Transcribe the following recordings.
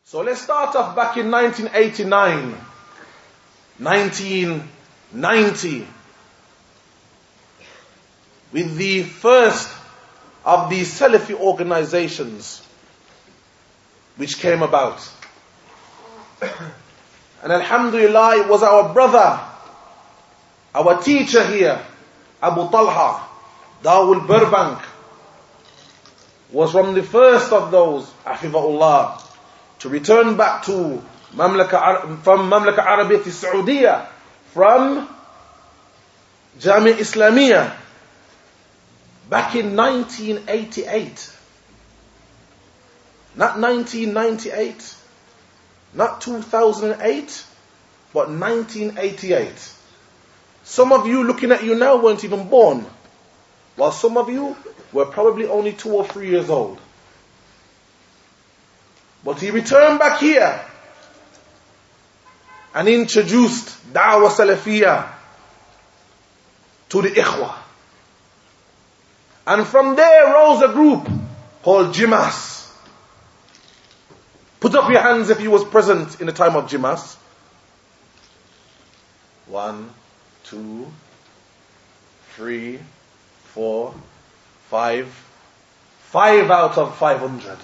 So let's start off back in 1989, 1990, with the first of these Salafi organizations which came about. And alhamdulillah, it was our brother, our teacher here, Abu Talha, Dawah Burbank, was from the first of those, hafidhaullah, to return back to Mamlaka Arabiyyah Saudiya, from Jami Islamiyah, back in 1988. Not 1998, not 2008, but 1988. Some of you looking at you now weren't even born, while some of you were probably only 2 or 3 years old. But he returned back here and introduced Da'wah Salafiyah to the Ikhwah. And from there rose a group called Jamis. Put up your hands if you was present in the time of Jamis. 1, 2, 3, 4, 5. 5 out of 500.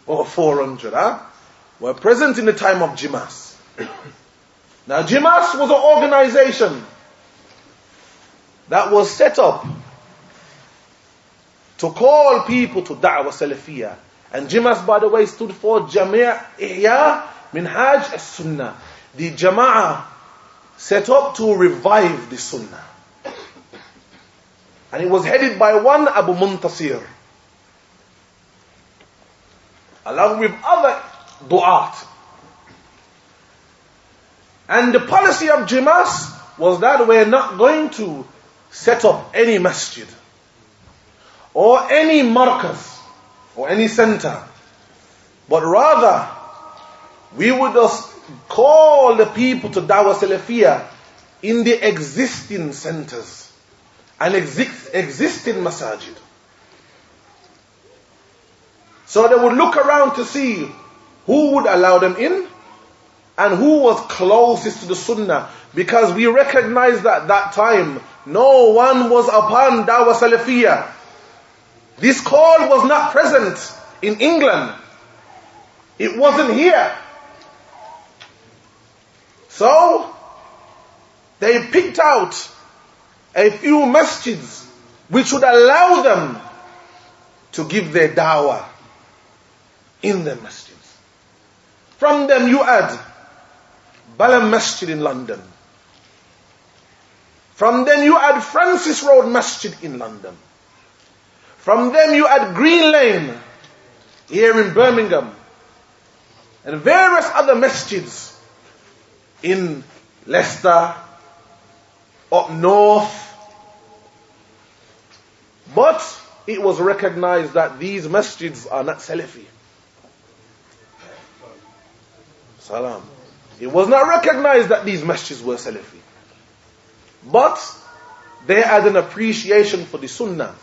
Or 400, were present in the time of Jamis. Now Jamis was an organization that was set up to call people to Da'wah Salafiyah. And Jamis, by the way, stood for Jami' Ihya Minhaj as-Sunnah. The Jama'ah set up to revive the Sunnah. And it was headed by one Abu Muntasir, along with other du'at. And the policy of Jamis was that we're not going to set up any masjid or any markaz or any center, but rather we would just call the people to Dawah Salafiyah in the existing centers and existing masajid. So they would look around to see who would allow them in and who was closest to the Sunnah, because we recognized that at that time no one was upon Dawah Salafiyah. This call was not present in England. It wasn't here. So they picked out a few masjids which would allow them to give their dawah in their masjids. From them you had Balam Masjid in London. From them you had Francis Road Masjid in London. From them you had Green Lane here in Birmingham. And various other masjids in Leicester, up north. But it was recognized that these masjids are not Salafi. Salam. It was not recognized that these masjids were Salafi. But they had an appreciation for the Sunnah.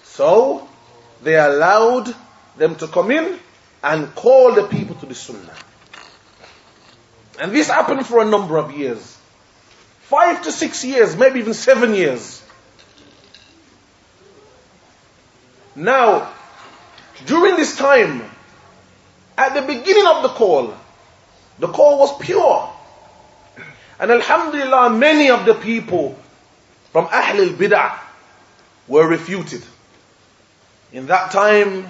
So they allowed them to come in and call the people to the Sunnah. And this happened for a number of years. 5 to 6 years, maybe even 7 years. Now, during this time, at the beginning of the call was pure. And alhamdulillah, many of the people from Ahl al-Bid'ah were refuted. In that time,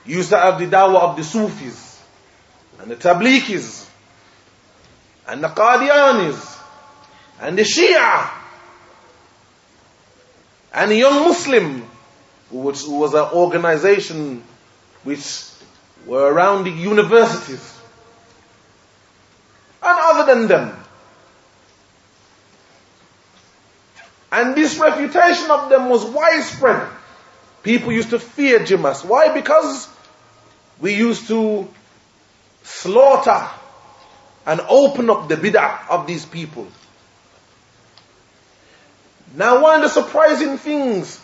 you used to have the dawah of the Sufis, and the Tabligis, and the Qadianis, and the Shia, and the Young Muslim, which was an organization which were around the universities, and other than them. And this refutation of them was widespread. People used to fear Jamis. Why? Because we used to slaughter and open up the bid'ah of these people. Now, one of the surprising things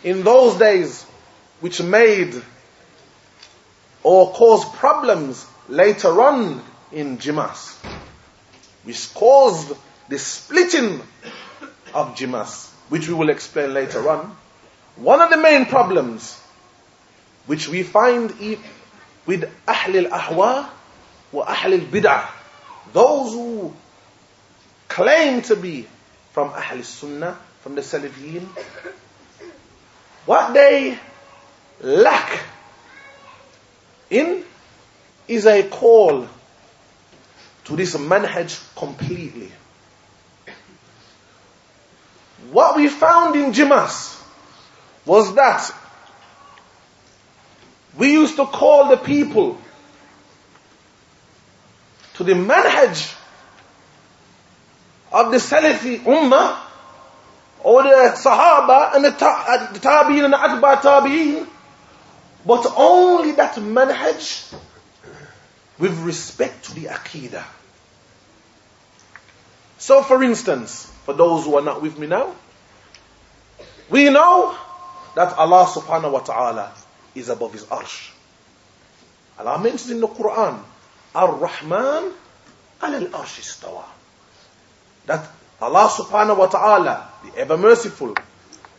in those days which made or cause problems later on in Jamis, which caused the splitting of Jamis, which we will explain later on. One of the main problems which we find with Ahl al-Ahwa wa Ahl al-Bid'ah, those who claim to be from Ahl al-Sunnah, from the Salafiyin, what they lack in is a call to this manhaj completely. What we found in Jamis was that we used to call the people to the manhaj of the Salafi Ummah, or the Sahaba and the Tabi'in and the Atba Tabi'in, but only that manhaj with respect to the Aqidah. So for instance, for those who are not with me now, we know that Allah subhanahu wa ta'ala is above his arsh. Allah mentions in the Quran, Ar-Rahman al-Arsh istawa. That Allah subhanahu wa ta'ala, the ever merciful,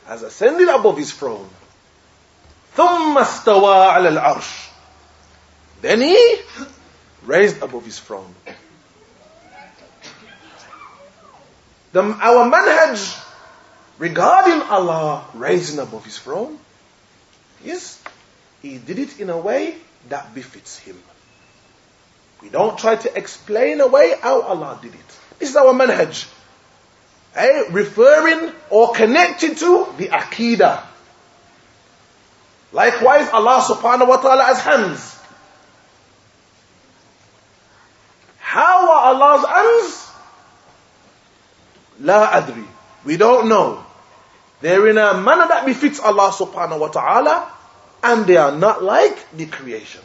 has ascended above his throne. ثُمَّ اسْتَوَى عَلَى الْعَرْشِ. Then he raised above his throne. Our manhaj regarding Allah raising above his throne is he did it in a way that befits him. We don't try to explain away how Allah did it. This is our manhaj. Referring or connected to the Aqidah. Likewise, Allah subhanahu wa ta'ala has hands. How are Allah's hands? La adri. We don't know. They're in a manner that befits Allah subhanahu wa ta'ala, and they are not like the creation.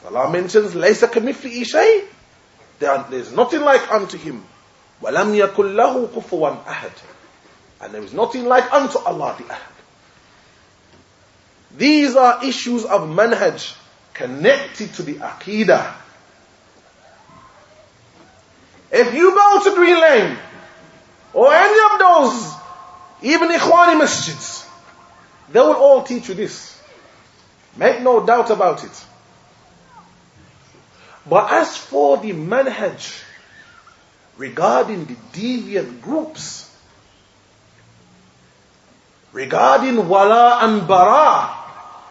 Allah mentions, لَيْسَ كَمِثْلِهِ شَيْءٍ. There's nothing like unto him. وَلَمْ يَكُنْ لَهُ كُفُوًا أَحَدٍ. And there is nothing like unto Allah the Ahad. These are issues of manhaj connected to the Aqidah. If you go to Green Lane, or any of those, even Ikhwani masjids, they will all teach you this. Make no doubt about it. But as for the manhaj regarding the deviant groups, regarding wala and bara,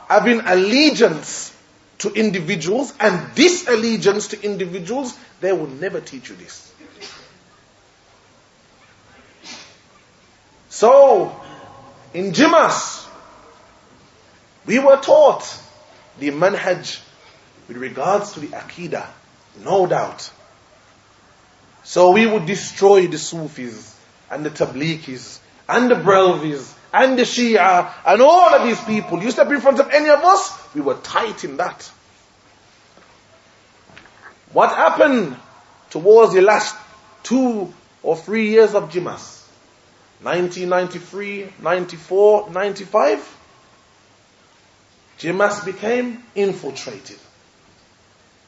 having allegiance to individuals and disallegiance to individuals, they will never teach you this. So, in Jamis, we were taught the manhaj with regards to the Aqidah, no doubt. So we would destroy the Sufis and the Tabligis and the Brelvis and the Shia and all of these people. You step in front of any of us, we were tight in that. What happened towards the last 2 or 3 years of Jamis? 1993, 94, 95? Jamis became infiltrated.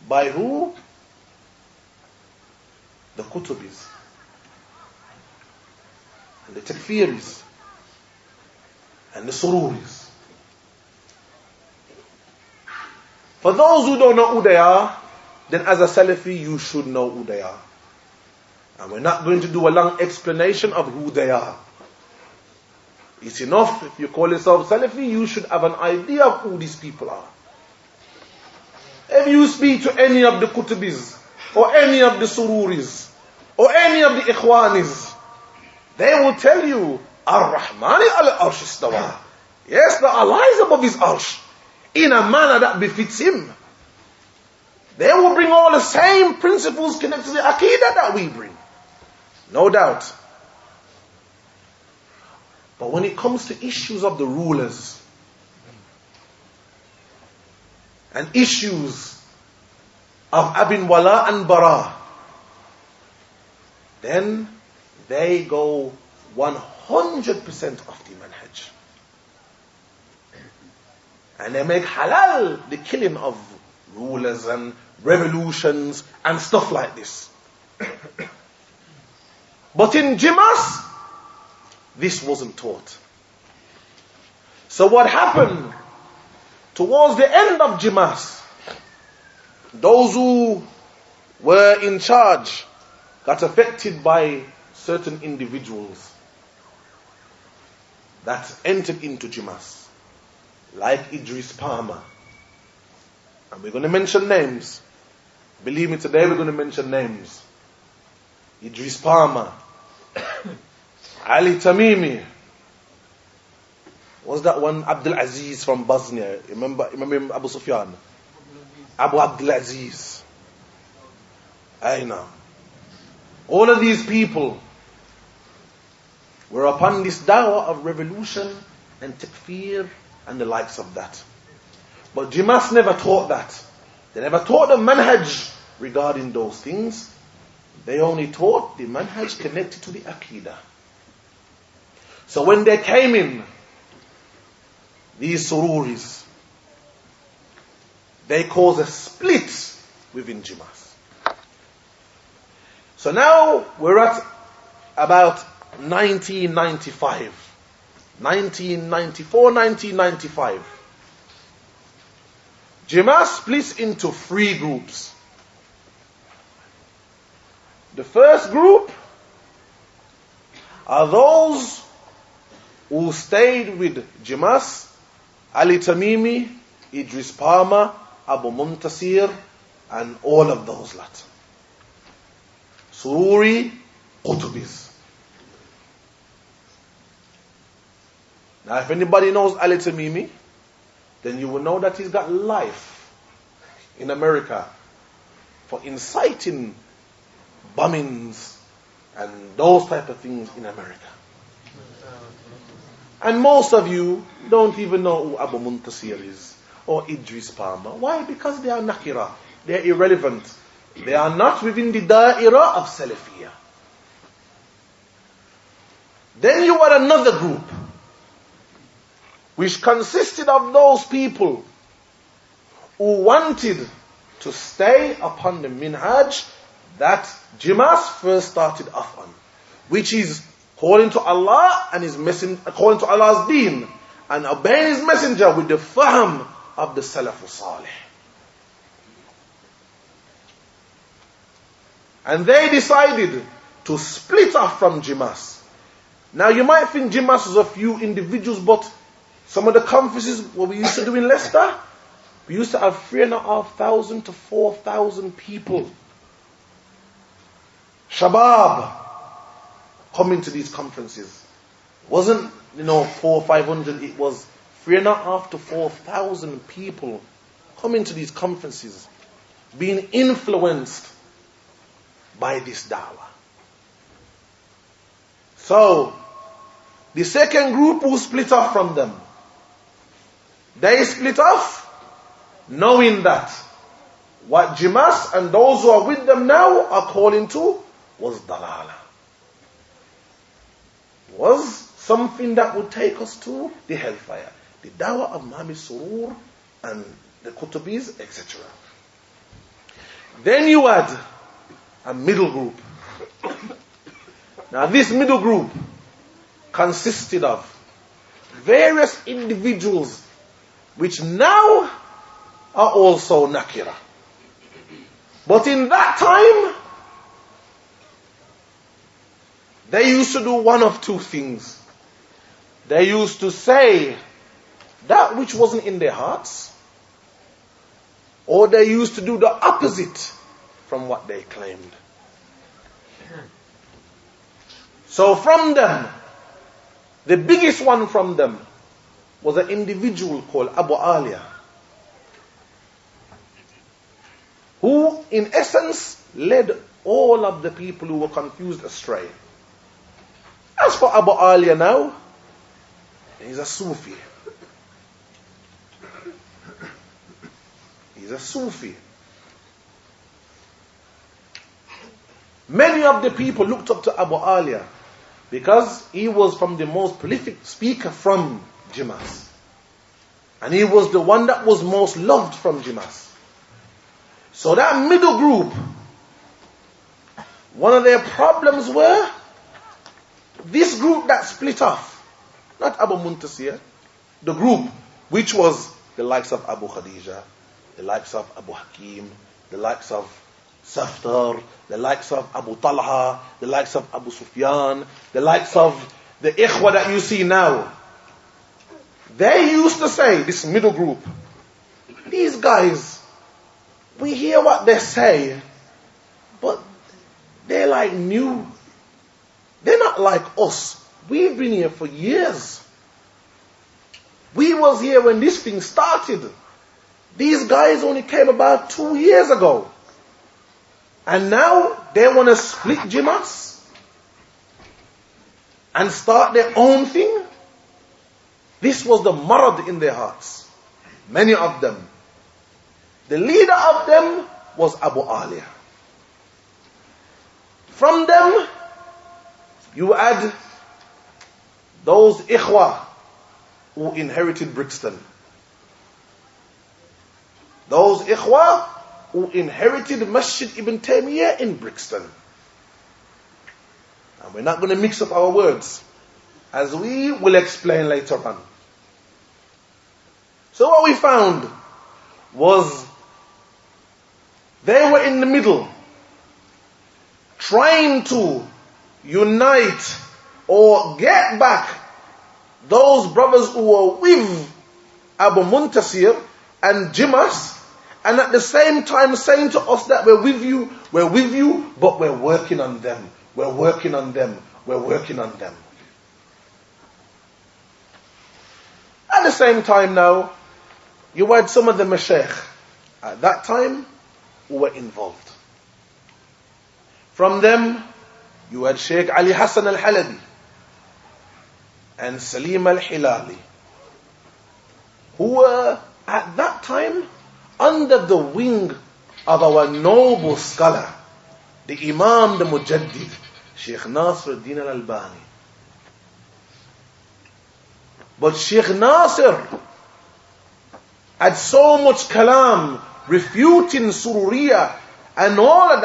By who? The Qutubis and the Takfiris and the Sururis. For those who don't know who they are, then as a Salafi you should know who they are. And we're not going to do a long explanation of who they are. It's enough if you call yourself Salafi, you should have an idea of who these people are. If you speak to any of the Qutubis, or any of the Sururis, or any of the Ikhwanis, they will tell you, Ar-Rahmani al-Arsh istawa. Yes, that Allah is above his arsh, in a manner that befits him. They will bring all the same principles connected to the Aqidah that we bring. No doubt. But when it comes to issues of the rulers, and issues of Abin Wala and Bara, then they go 100% off the manhaj. And they make halal the killing of rulers and revolutions and stuff like this. But in Jamis, this wasn't taught. So what happened towards the end of Jamis, those who were in charge got affected by certain individuals that entered into Jamis, like Idris Palmer. And we're going to mention names. Believe me, today we're going to mention names. Idris Palmer, Ali Tamimi. What's that one? Abdul Aziz from Bosnia. Remember him, Abu Sufyan? Abu Abdul Aziz. I know. All of these people were upon this dawah of revolution and takfir and the likes of that. But Jamis never taught that. They never taught the manhaj regarding those things. They only taught the manhaj connected to the aqidah. So when they came in, these sururis, they caused a split within Jamis. So now we're at about 1995. 1994, 1995. Jamis splits into 3 groups. The first group are those who stayed with Jamis, Ali Tamimi, Idris Palmer, Abu Muntasir, and all of those lot. Sururi, Qutubis. Now if anybody knows Ali Tamimi, then you will know that he's got life in America for inciting bombings and those type of things in America. And most of you don't even know who Abu Muntasir is or Idris Palmer. Why? Because they are nakira. They are irrelevant. They are not within the da'ira of Salafiyah. Then you had another group which consisted of those people who wanted to stay upon the minhaj that Jamis first started off on, which is calling to Allah and His messenger, calling to Allah's deen and obeying His messenger with the fahm of the Salafi Salih. And they decided to split off from Jamis. Now you might think Jamis was a few individuals, but some of the conferences what we used to do in Leicester, we used to have 3,500 to 4,000 people. Shabab coming to these conferences. It wasn't, 400 or 500, it was 3,500 to 4,000 people coming to these conferences, being influenced by this dawah. So, the second group who split off from them, they split off knowing that what Jamis and those who are with them now are calling to was dalala. Was something that would take us to the hellfire. The dawah of Muhammad Surur and the Qutubis, etc. Then you had a middle group. Now this middle group consisted of various individuals which now are also nakira. But in that time, they used to do one of two things. They used to say that which wasn't in their hearts, or they used to do the opposite from what they claimed. So from them, the biggest one from them was an individual called Abu Alia, who in essence led all of the people who were confused astray. As for Abu Alia now, he's a Sufi. He's a Sufi. Many of the people looked up to Abu Alia because he was from the most prolific speaker from Jamis. And he was the one that was most loved from Jamis. So that middle group, one of their problems were this group that split off. Not Abu Muntasir, the group which was the likes of Abu Khadija, the likes of Abu Hakim, the likes of Saftar, the likes of Abu Talha, the likes of Abu Sufyan, the likes of the Ikhwa that you see now. They used to say, this middle group, these guys, we hear what they say, but they're like new. They're not like us. We've been here for years. We was here when this thing started. These guys only came about 2 years ago. And now they want to split Jamis and start their own thing. This was the marad in their hearts. Many of them. The leader of them was Abu Alia. From them, you add those ikhwa who inherited Brixton. Those ikhwa who inherited Masjid Ibn Taymiyyah in Brixton. And we're not going to mix up our words, as we will explain later on. So what we found was they were in the middle, trying to unite or get back those brothers who were with Abu Muntasir and Jamis, and at the same time saying to us that we're with you, but we're working on them. We're working on them. We're working on them. At the same time now, you had some of the mashaykh at that time who were involved. From them, you had Sheikh Ali Hassan al-Halabi and Salim al-Hilali, who were at that time under the wing of our noble scholar, the Imam, the Mujaddid, Sheikh Nasir al-Din al-Albani. But Sheikh Nasir had so much kalam refuting Sururiya and all of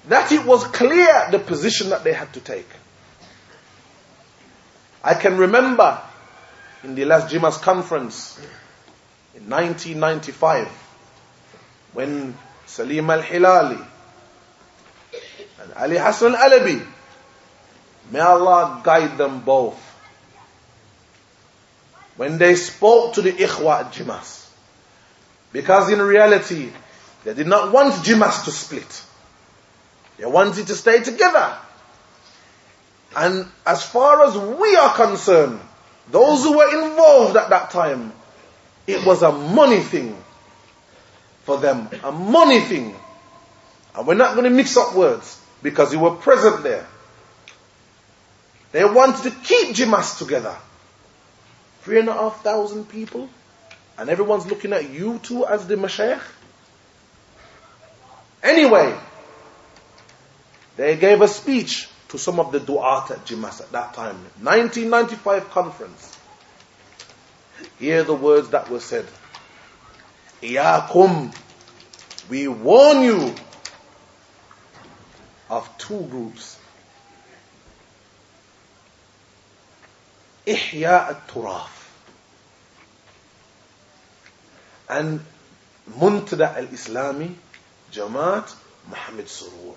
that it was clear the position that they had to take. I can remember in the last Jamis conference in 1995 when Salim al-Hilali and Ali Hassan al-Alabi, may Allah guide them both, when they spoke to the Ikhwa at Jamis, because in reality they did not want Jamis to split. They wanted to stay together. And as far as we are concerned, those who were involved at that time, it was a money thing for them. A money thing. And we're not going to mix up words, because you were present there. They wanted to keep Jamis together. 3,500 people. And everyone's looking at you two as the mashayikh. Anyway, they gave a speech to some of the du'at at Jamis at that time. 1995 conference. Hear the words that were said. Iyakum, we warn you of two groups. Ihya al-Turaf and Muntada al-Islami Jamaat Muhammad Surur.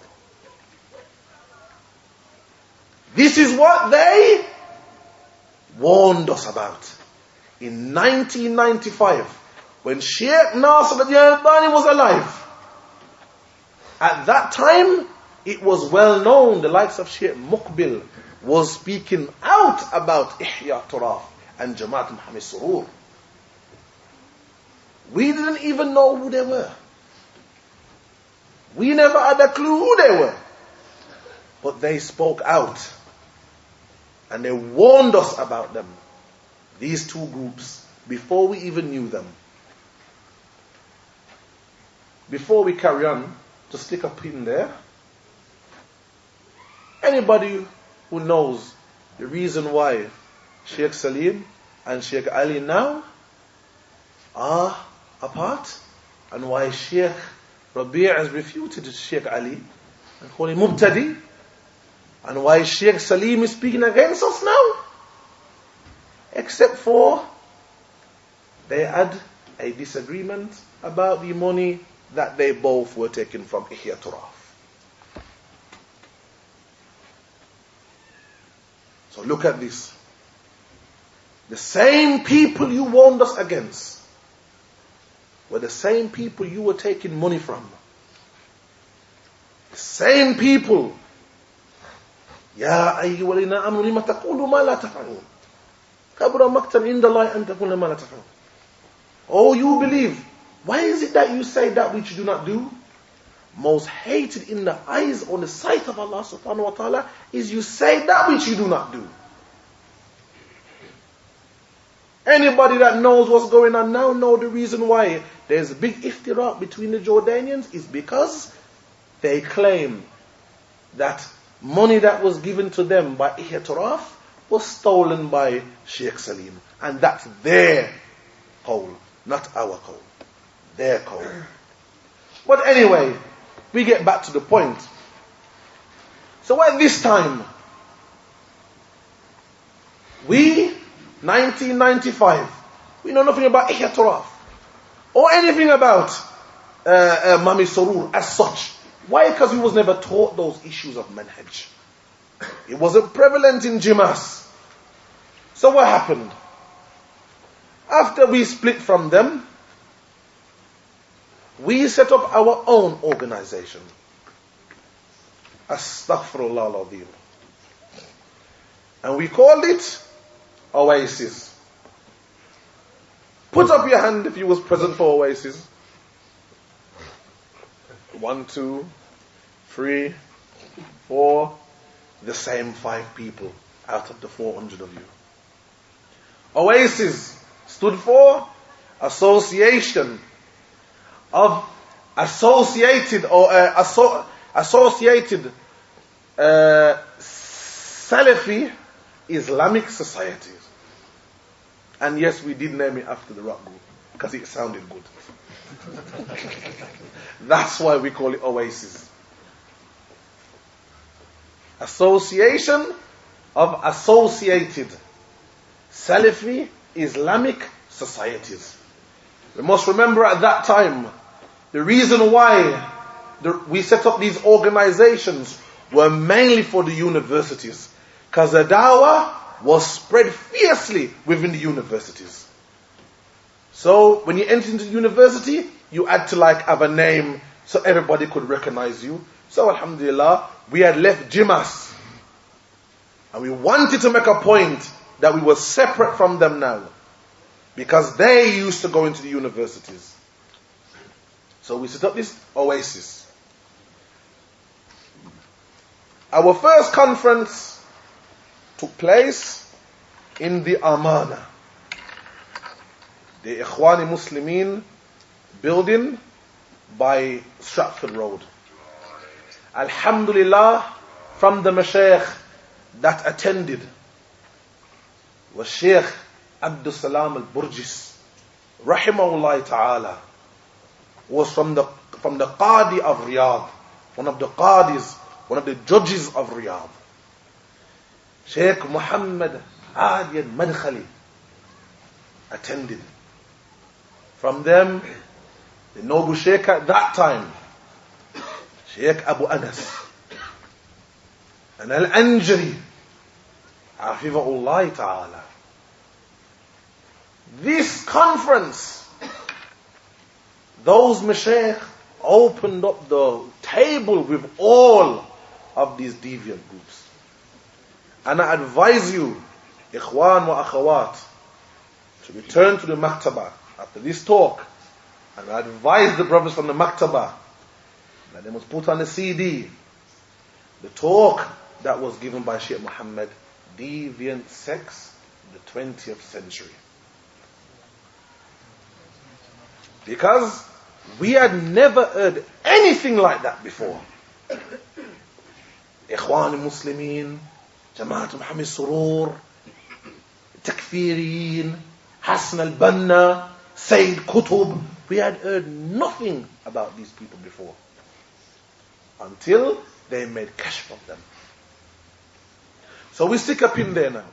This is what they warned us about in 1995 when Sheikh Nasir al-Albani was alive. At that time, it was well known, the likes of Sheikh Muqbil was speaking out about Ihya Turaf and Jamaat Muhammad Surur. We didn't even know who they were. We never had a clue who they were. But they spoke out. And they warned us about them. These two groups. Before we even knew them. Before we carry on, to stick a pin there. Anybody who knows the reason why Sheikh Salim and Sheikh Ali now are apart, and why Sheikh Rabi' has refuted Sheikh Ali and called him Mubtadi, and why Sheikh Salim is speaking against us now, except for they had a disagreement about the money that they both were taking from Ihya Turaf. So look at this. The same people you warned us against were the same people you were taking money from. The same people. يا أيها الذين آمنوا لما تقولوا ما لا تفعلون كبر مقتا عند الله أن تقولوا ما لا تفعلون. Oh, you believe. Why is it that you say that which you do not do? Most hated in the eyes or the sight of Allah subhanahu wa ta'ala is you say that which you do not do. Anybody that knows what's going on now know the reason why there's a big iftiraq between the Jordanians is because they claim that money that was given to them by Ihya Turaf was stolen by Sheikh Salim. And that's their qawl, not our qawl. Their qawl. But anyway, we get back to the point. So at this time, we, 1995, we know nothing about Ihya Turaf or anything about Mami Surur as such. Why? Because we was never taught those issues of manhaj. It wasn't prevalent in Jamis. So what happened? After we split from them, we set up our own organization. Astaghfirullah al-Azim. And we called it Oasis. Put up your hand if you was present for Oasis. 1, 2, 3, 4, the same 5 people out of the 400 of you. Oasis stood for Association of Associated Salafi Islamic Societies. And yes, we did name it after the rock group because it sounded good. That's why we call it Oasis. Association of Associated Salafi Islamic Societies. We must remember at that time, the reason why we set up these organizations were mainly for the universities. Because the Dawah was spread fiercely within the universities. So when you enter into the university, you had to have a name so everybody could recognize you. So alhamdulillah, we had left Jamis. And we wanted to make a point that we were separate from them now. Because they used to go into the universities. So we set up this Oasis. Our first conference took place in the Amana, the Ikhwani Muslimin building by Stratford Road. Alhamdulillah, from the Mashayikh that attended was Sheikh Abdul Salam al-Burjis, rahimahullah ta'ala, was from the Qadi of Riyadh, one of the Qadis, one of the judges of Riyadh. Sheikh Muhammad Adi al-Madkhali attended. From them, the noble Sheikh at that time, Sheikh Abu Anas, and Al-Anjari, hafidhaullah ta'ala. This conference, those mashayikh opened up the table with all of these deviant groups. And I advise you, ikhwan wa akhawat, to return to the maktaba after this talk. And I advise the brothers from the maktaba that they must put on a CD the talk that was given by Sheikh Muhammad, Deviant Sex, the 20th Century. Because we had never heard anything like that before. Ikhwan Muslimin, Jamaat Muhammad Surur, Takfiriyin, Hassan al-Banna, Sayyid Qutb. We had heard nothing about these people before. Until they made kashf of them. So we stick a pin there now.